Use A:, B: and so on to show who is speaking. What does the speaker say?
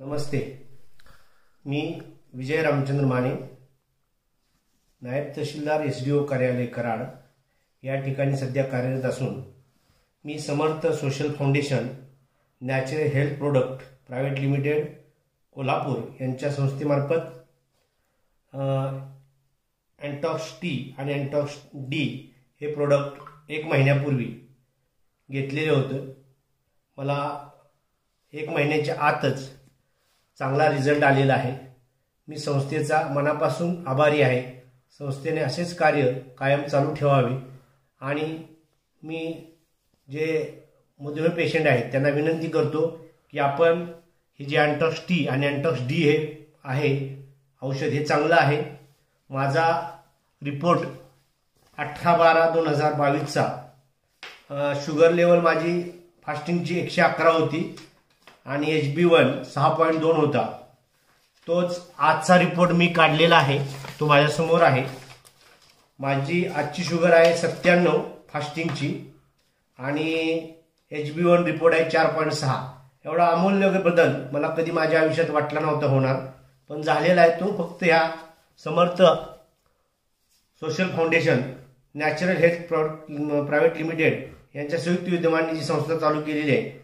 A: नमस्ते. मी विजय रामचंद्र माने, नायब तहसीलदार SDO कार्यालय कराड या ठिकाणी सध्या कार्यरत असून मी Samarth social foundation natural health product private limited Kolhapur यांच्या संस्थेमार्फत अँटॉक्स टी आणि अँटॉक्स डी हे प्रोडक्ट 1 महिन्यापूर्वी घेतलेले होते. मला 1 महिन्याच्या आतच चांगला रिझल्ट आलेला आहे. मी संस्थेचा मनापासून आभारी आहे. संस्थेने असेच कार्य कायम चालू ठेवावे आणि मी जे मधुमेह पेशंट आहेत त्यांना विनंती करतो की आपण हे जे अँटॉक्स टी आणि अँटॉक्स डी हे आहे औषध हे चांगलं आहे. माझा रिपोर्ट 18/12/2022चा शुगर लेवल माझी फास्टिंगची 111 होती आणि HB1 6.2 होता. तोच आजचा रिपोर्ट मी काढलेला आहे, तो माझ्यासमोर आहे. माझी आजची शुगर आहे 97 फास्टिंगची आणि HB1 रिपोर्ट आहे 4.6. एवढा अमूल्य बदल मला कधी माझ्या आयुष्यात वाटला नव्हता होणार, पण झालेला आहे. तो फक्त ह्या Samarth social foundation natural health product private limited यांच्या संयुक्त विद्यमाने जी संस्था चालू केलेली आहे